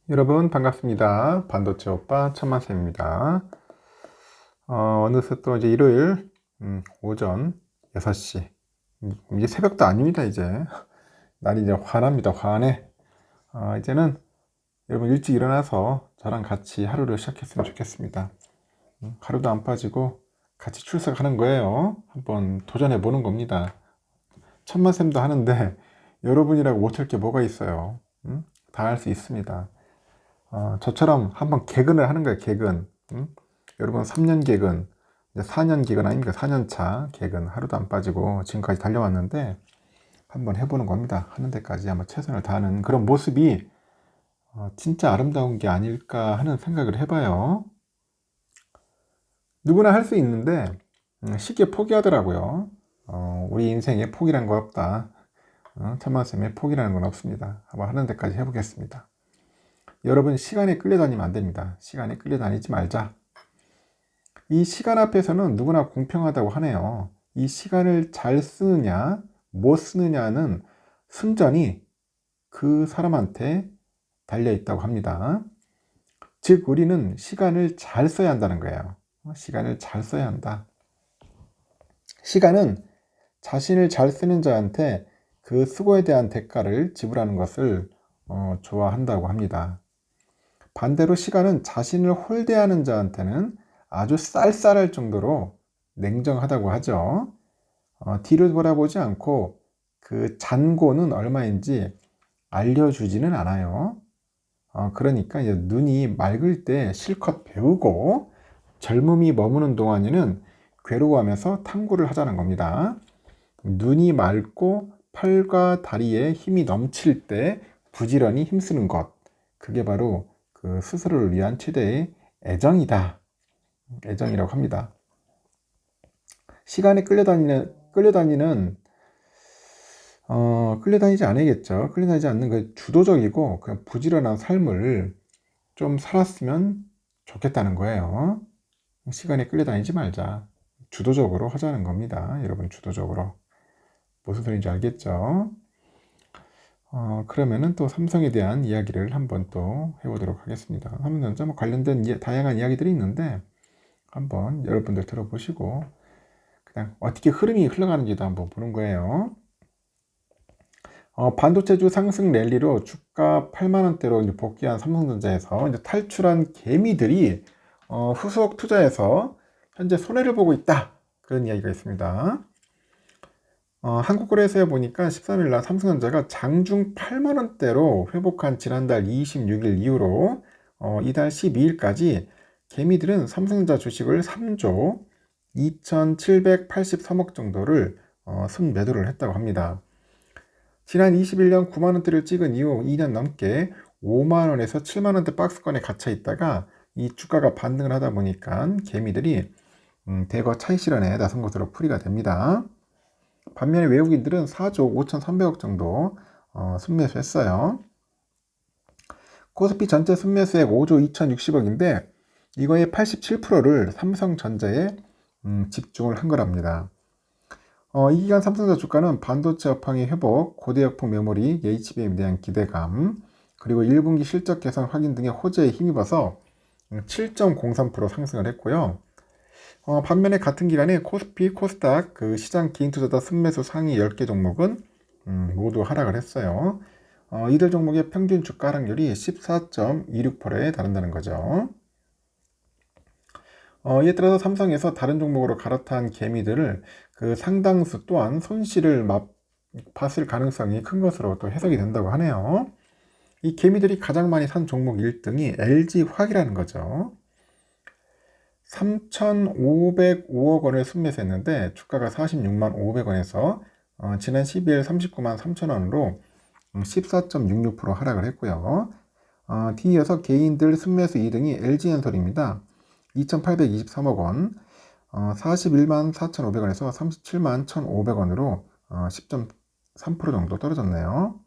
여러분 반갑습니다. 반도체 오빠 천만쌤입니다. 어느새 또 이제 일요일 오전 6시 이제 새벽도 아닙니다. 이제 날이 이제 환합니다. 환해. 이제는 여러분 일찍 일어나서 저랑 같이 하루를 시작했으면 좋겠습니다. 하루도 안 빠지고 같이 출석하는 거예요. 한번 도전해 보는 겁니다. 천만쌤도 하는데 여러분이라고 못할 게 뭐가 있어요. 다 할 수 있습니다. 저처럼 한번 개근을 하는 거예요. 개근. 여러분 3년 개근, 이제 4년 개근 아닙니까? 4년 차 개근 하루도 안 빠지고 지금까지 달려왔는데 한번 해보는 겁니다. 하는 데까지 한번 최선을 다하는 그런 모습이 진짜 아름다운 게 아닐까 하는 생각을 해봐요. 누구나 할 수 있는데 쉽게 포기하더라고요. 우리 인생에 포기란 거 없다. 천만쌤에 포기라는 건 없습니다. 한번 하는 데까지 해보겠습니다. 여러분 시간에 끌려다니면 안 됩니다. 시간에 끌려다니지 말자. 이 시간 앞에서는 누구나 공평하다고 하네요. 이 시간을 잘 쓰느냐 못 쓰느냐는 순전히 그 사람한테 달려 있다고 합니다. 즉 우리는 시간을 잘 써야 한다는 거예요. 시간을 잘 써야 한다. 시간은 자신을 잘 쓰는 자한테 그 수고에 대한 대가를 지불하는 것을 좋아한다고 합니다. 반대로 시간은 자신을 홀대하는 자한테는 아주 쌀쌀할 정도로 냉정하다고 하죠. 뒤를 돌아보지 않고 그 잔고는 얼마인지 알려주지는 않아요. 그러니까 이제 눈이 맑을 때 실컷 배우고 젊음이 머무는 동안에는 괴로워하면서 탐구를 하자는 겁니다. 눈이 맑고 팔과 다리에 힘이 넘칠 때 부지런히 힘쓰는 것. 그게 바로 그 스스로를 위한 최대의 애정이다. 애정이라고 합니다. 시간에 끌려다니지 않아야겠죠. 끌려다니지 않는 그 주도적이고 그냥 부지런한 삶을 좀 살았으면 좋겠다는 거예요. 시간에 끌려다니지 말자. 주도적으로 하자는 겁니다. 여러분 주도적으로. 무슨 소리인지 알겠죠? 그러면은 또 삼성에 대한 이야기를 한번 또 해보도록 하겠습니다. 삼성전자 뭐 관련된 다양한 이야기들이 있는데 한번 여러분들 들어보시고 그냥 어떻게 흐름이 흘러가는지도 한번 보는 거예요. 반도체주 상승 랠리로 주가 8만원대로 이제 복귀한 삼성전자에서 이제 탈출한 개미들이 후속 투자에서 현재 손해를 보고 있다. 그런 이야기가 있습니다. 한국거래소에 보니까 13일날 삼성전자가 장중 8만원대로 회복한 지난달 26일 이후로 이달 12일까지 개미들은 삼성전자 주식을 3조 2783억 정도를 순매도를 했다고 합니다. 지난 21년 9만원대를 찍은 이후 2년 넘게 5만원에서 7만원대 박스권에 갇혀 있다가 이 주가가 반등을 하다 보니까 개미들이 대거 차익 실현에 나선 것으로 풀이가 됩니다. 반면에 외국인들은 4조 5,300억 정도 순매수했어요. 코스피 전체 순매수액 5조 2,060억인데 이거의 87%를 삼성전자에 집중을 한 거랍니다. 이 기간 삼성전자 주가는 반도체 업황의 회복, 고대역폭 메모리, HBM에 대한 기대감, 그리고 1분기 실적 개선 확인 등의 호재에 힘입어서 7.03% 상승을 했고요. 반면에 같은 기간에 코스피, 코스닥, 그 시장 개인투자자 순매수 상위 10개 종목은 모두 하락을 했어요. 이들 종목의 평균 주가 하락률이 14.26%에 달한다는 거죠. 이에 따라서 삼성에서 다른 종목으로 갈아탄 개미들을 그 상당수 또한 손실을 봤을 가능성이 큰 것으로 또 해석이 된다고 하네요. 이 개미들이 가장 많이 산 종목 1등이 LG화학이라는 거죠. 3,505억 원을 순매수했는데 주가가 46만 500원에서 지난 12일 39만 3천원으로 14.66% 하락을 했고요. 뒤이어서 개인들 순매수 2등이 LG엔솔입니다. 2,823억 원, 41만 4,500원에서 37만 1,500원으로 10.3% 정도 떨어졌네요.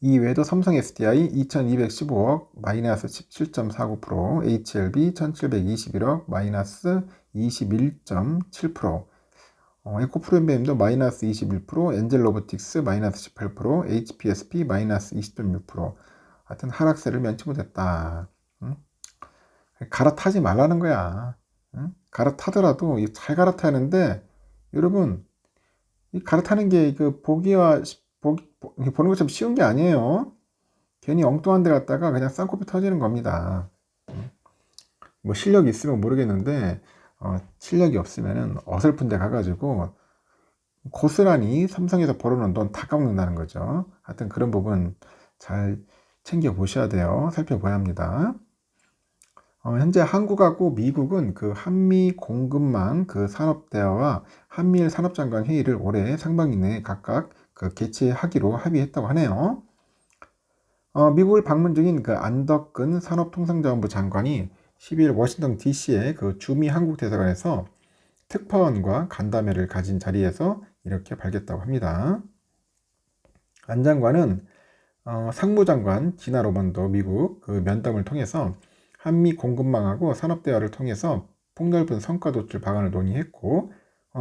이외에도 삼성 SDI 2215억 마이너스 17.49%, HLB 1721억 마이너스 21.7%, 에코프로엠비엠도 마이너스 21%, 엔젤로보틱스 마이너스 18%, HPSP 마이너스 20.6%, 하여튼 하락세를 면치 못했다. 응? 갈아타지 말라는 거야. 응? 갈아타더라도 잘 갈아타야 하는데, 여러분, 이 갈아타는 게 그 보는 것처럼 쉬운 게 아니에요. 괜히 엉뚱한 데 갔다가 그냥 쌍코피 터지는 겁니다. 뭐 실력이 있으면 모르겠는데, 실력이 없으면은 어설픈 데 가가지고 고스란히 삼성에서 벌어놓은 돈 다 까먹는다는 거죠. 하여튼 그런 부분 잘 챙겨 보셔야 돼요. 살펴봐야 합니다. 현재 한국하고 미국은 그 한미 공급망 그 산업대화와 한미일 산업장관 회의를 올해 상반기 내에 각각 그 개최하기로 합의했다고 하네요. 미국을 방문 중인 그 안덕근 산업통상자원부 장관이 12일 워싱턴 DC의 그 주미 한국 대사관에서 특파원과 간담회를 가진 자리에서 이렇게 밝혔다고 합니다. 안 장관은 상무장관 지나 로먼도 미국 그 면담을 통해서 한미 공급망하고 산업대화를 통해서 폭넓은 성과 도출 방안을 논의했고,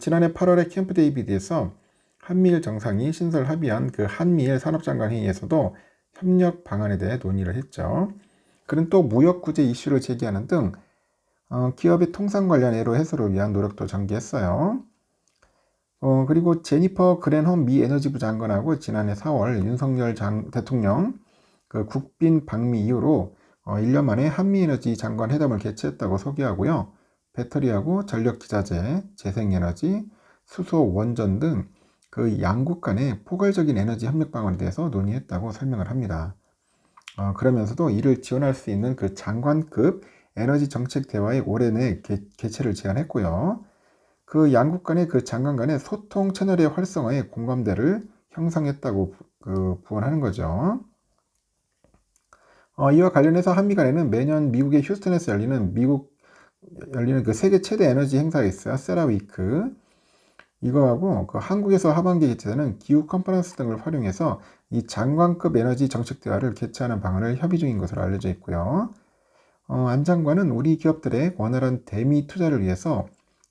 지난해 8월에 캠프 데이비드에서 한미일 정상이 신설 합의한 그 한미일 산업장관 회의에서도 협력 방안에 대해 논의를 했죠. 그는 또 무역 구제 이슈를 제기하는 등 기업의 통상 관련 애로 해소를 위한 노력도 전개했어요. 그리고 제니퍼 그랜홈 미 에너지부 장관하고 지난해 4월 윤석열 대통령 그 국빈 방미 이후로 1년 만에 한미에너지 장관 회담을 개최했다고 소개하고요. 배터리하고 전력기자재, 재생에너지, 수소, 원전 등 그 양국 간의 포괄적인 에너지 협력 방안에 대해서 논의했다고 설명을 합니다. 그러면서도 이를 지원할 수 있는 그 장관급 에너지 정책 대화의 올해 내 개최를 제안했고요. 그 양국 간의 그 장관 간의 소통 채널의 활성화에 공감대를 형성했다고 부언하는 거죠. 이와 관련해서 한미 간에는 매년 미국의 휴스턴에서 열리는 그 세계 최대 에너지 행사가 있어요. 세라위크. 이거하고 그 한국에서 하반기에 개최되는 기후 컨퍼런스 등을 활용해서 이 장관급 에너지 정책 대화를 개최하는 방안을 협의 중인 것으로 알려져 있고요. 안 장관은 우리 기업들의 원활한 대미 투자를 위해서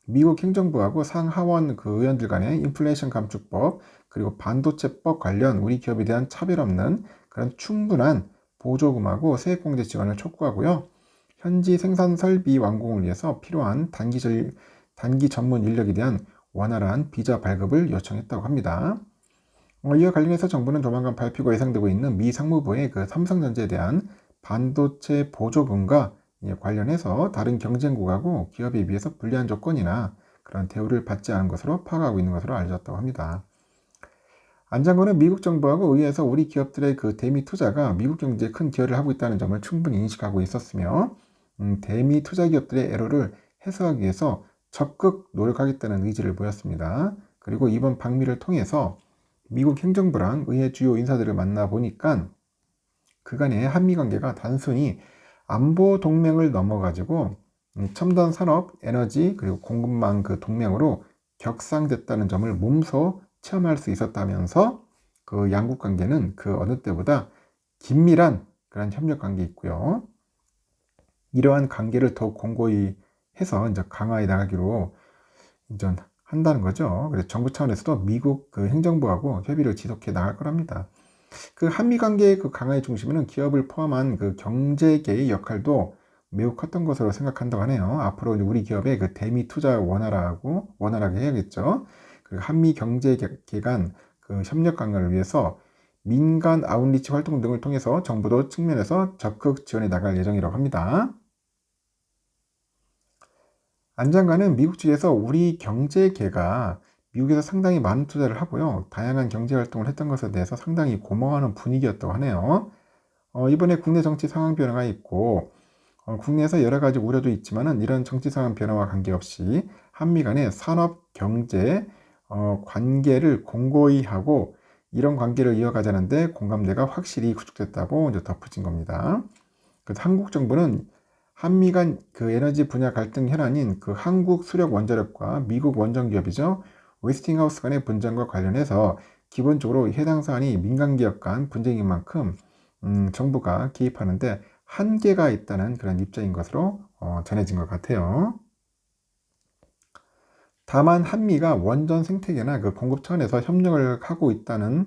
미국 행정부하고 상하원 그 의원들 간의 인플레이션 감축법 그리고 반도체법 관련 우리 기업에 대한 차별 없는 그런 충분한 보조금하고 세액공제 지원을 촉구하고요. 현지 생산 설비 완공을 위해서 필요한 단기 전문 인력에 대한 원활한 비자 발급을 요청했다고 합니다. 이와 관련해서 정부는 조만간 발표가 예상되고 있는 미 상무부의 그 삼성전자에 대한 반도체 보조금과 관련해서 다른 경쟁국하고 기업에 비해서 불리한 조건이나 그런 대우를 받지 않은 것으로 파악하고 있는 것으로 알려졌다고 합니다. 안 장관은 미국 정부하고 의회에서 우리 기업들의 그 대미 투자가 미국 경제에 큰 기여를 하고 있다는 점을 충분히 인식하고 있었으며, 대미 투자 기업들의 애로를 해소하기 위해서 적극 노력하겠다는 의지를 보였습니다. 그리고 이번 방미를 통해서 미국 행정부랑 의회 주요 인사들을 만나보니까 그간의 한미 관계가 단순히 안보 동맹을 넘어가지고 첨단 산업, 에너지, 그리고 공급망 그 동맹으로 격상됐다는 점을 몸소 체험할 수 있었다면서 그 양국 관계는 그 어느 때보다 긴밀한 그런 협력 관계 있고요. 이러한 관계를 더욱 공고히 해서 이제 강화해 나가기로 이제 한다는 거죠. 그래서 정부 차원에서도 미국 그 행정부하고 협의를 지속해 나갈 거랍니다. 그 한미 관계의 그 강화의 중심에는 기업을 포함한 그 경제계의 역할도 매우 컸던 것으로 생각한다고 하네요. 앞으로 우리 기업의 그 대미 투자 원활하게 해야겠죠. 그 한미 경제계 간 그 협력 강화를 위해서 민간 아웃리치 활동 등을 통해서 정부도 측면에서 적극 지원해 나갈 예정이라고 합니다. 안 장관은 미국 측에서 우리 경제계가 미국에서 상당히 많은 투자를 하고요. 다양한 경제 활동을 했던 것에 대해서 상당히 고마워하는 분위기였다고 하네요. 이번에 국내 정치 상황 변화가 있고, 국내에서 여러 가지 우려도 있지만은 이런 정치 상황 변화와 관계없이 한미 간의 산업, 경제, 관계를 공고히 하고 이런 관계를 이어가자는데 공감대가 확실히 구축됐다고 이제 덧붙인 겁니다. 그래서 한국 정부는 한미 간 그 에너지 분야 갈등 현안인 그 한국 수력 원자력과 미국 원전 기업이죠. 웨스팅하우스 간의 분쟁과 관련해서 기본적으로 해당 사안이 민간 기업 간 분쟁인 만큼 정부가 개입하는데 한계가 있다는 그런 입장인 것으로 전해진 것 같아요. 다만 한미가 원전 생태계나 그 공급 차원에서 협력을 하고 있다는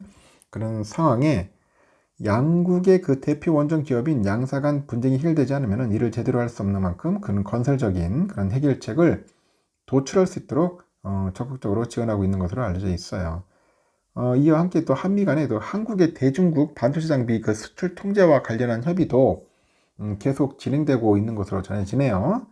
그런 상황에 양국의 그 대표 원전 기업인 양사 간 분쟁이 해결되지 않으면 이를 제대로 할 수 없는 만큼 그는 건설적인 그런 해결책을 도출할 수 있도록 적극적으로 지원하고 있는 것으로 알려져 있어요. 이와 함께 또 한미 간에 또 한국의 대중국 반도체 장비 그 수출 통제와 관련한 협의도 계속 진행되고 있는 것으로 전해지네요.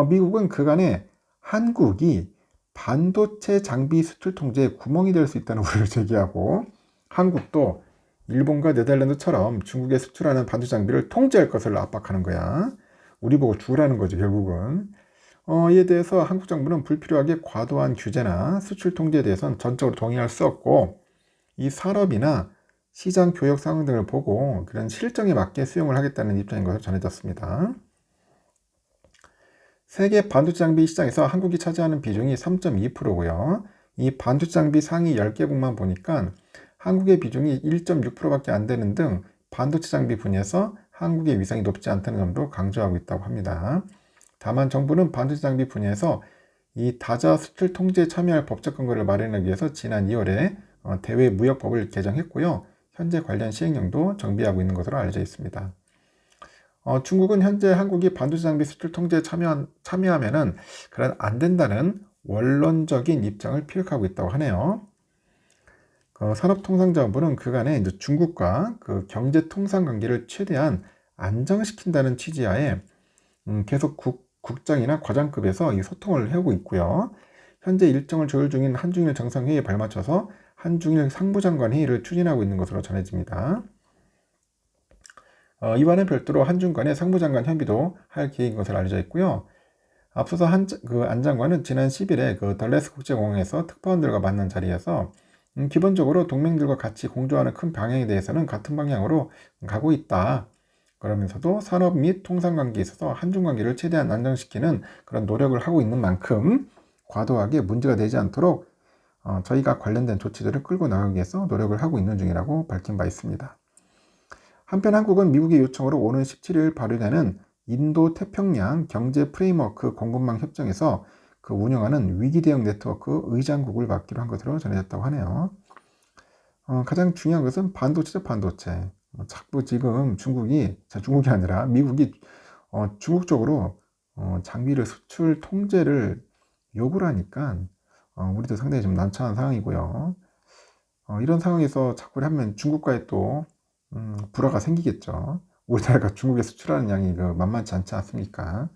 미국은 그간에 한국이 반도체 장비 수출 통제에 구멍이 될 수 있다는 우려를 제기하고, 한국도 일본과 네덜란드처럼 중국에 수출하는 반도체 장비를 통제할 것을 압박하는 거야. 우리 보고 죽으라는 거죠, 결국은. 이에 대해서 한국 정부는 불필요하게 과도한 규제나 수출 통제에 대해서는 전적으로 동의할 수 없고, 이 산업이나 시장 교역 상황 등을 보고 그런 실정에 맞게 수용을 하겠다는 입장인 것으로 전해졌습니다. 세계 반도체 장비 시장에서 한국이 차지하는 비중이 3.2%고요. 이 반도체 장비 상위 10개국만 보니까 한국의 비중이 1.6%밖에 안 되는 등 반도체 장비 분야에서 한국의 위상이 높지 않다는 점도 강조하고 있다고 합니다. 다만 정부는 반도체 장비 분야에서 이 다자 수출 통제에 참여할 법적 근거를 마련하기 위해서 지난 2월에 대외 무역법을 개정했고요. 현재 관련 시행령도 정비하고 있는 것으로 알려져 있습니다. 중국은 현재 한국이 반도체 장비 수출 통제에 참여하면은 그런 안 된다는 원론적인 입장을 피력하고 있다고 하네요. 산업통상자원부는 그간에 이제 중국과 그 경제 통상 관계를 최대한 안정시킨다는 취지하에 계속 국장이나 과장급에서 이 소통을 해오고 있고요. 현재 일정을 조율 중인 한중일 정상회의에 발맞춰서 한중일 상부장관 회의를 추진하고 있는 것으로 전해집니다. 이와는 별도로 한중 간의 상부장관 협의도 할 계획인 것으로 알려져 있고요. 앞서서 안 장관은 지난 10일에 그 덜레스 국제공항에서 특파원들과 만난 자리에서 기본적으로 동맹들과 같이 공조하는 큰 방향에 대해서는 같은 방향으로 가고 있다. 그러면서도 산업 및 통상 관계에 있어서 한중 관계를 최대한 안정시키는 그런 노력을 하고 있는 만큼 과도하게 문제가 되지 않도록 저희가 관련된 조치들을 끌고 나가기 위해서 노력을 하고 있는 중이라고 밝힌 바 있습니다. 한편 한국은 미국의 요청으로 오는 17일 발효되는 인도 태평양 경제 프레임워크 공급망 협정에서 그 운영하는 위기 대응 네트워크 의장국을 맡기로 한 것으로 전해졌다고 하네요. 가장 중요한 것은 반도체죠, 반도체. 자꾸 지금 중국이 아니라 미국이 중국 쪽으로 장비를 수출 통제를 요구를 하니까 우리도 상당히 좀 난처한 상황이고요. 이런 상황에서 자꾸 하면 중국과의 또 불화가 생기겠죠. 우리나라가 중국에 수출하는 양이 만만치 않지 않습니까?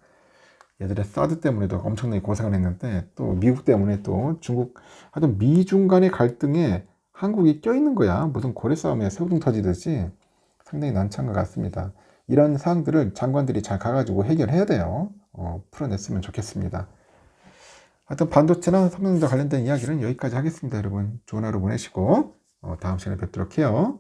예전에 사드 때문에도 엄청나게 고생을 했는데 또 미국 때문에 또 중국, 하여튼 미중 간의 갈등에 한국이 껴있는 거야. 무슨 고래 싸움에 새우등 터지듯이 상당히 난처한 것 같습니다. 이런 사항들을 장관들이 잘 가가지고 해결해야 돼요. 풀어냈으면 좋겠습니다. 하여튼 반도체나 삼성전자 관련된 이야기는 여기까지 하겠습니다. 여러분 좋은 하루 보내시고 다음 시간에 뵙도록 해요.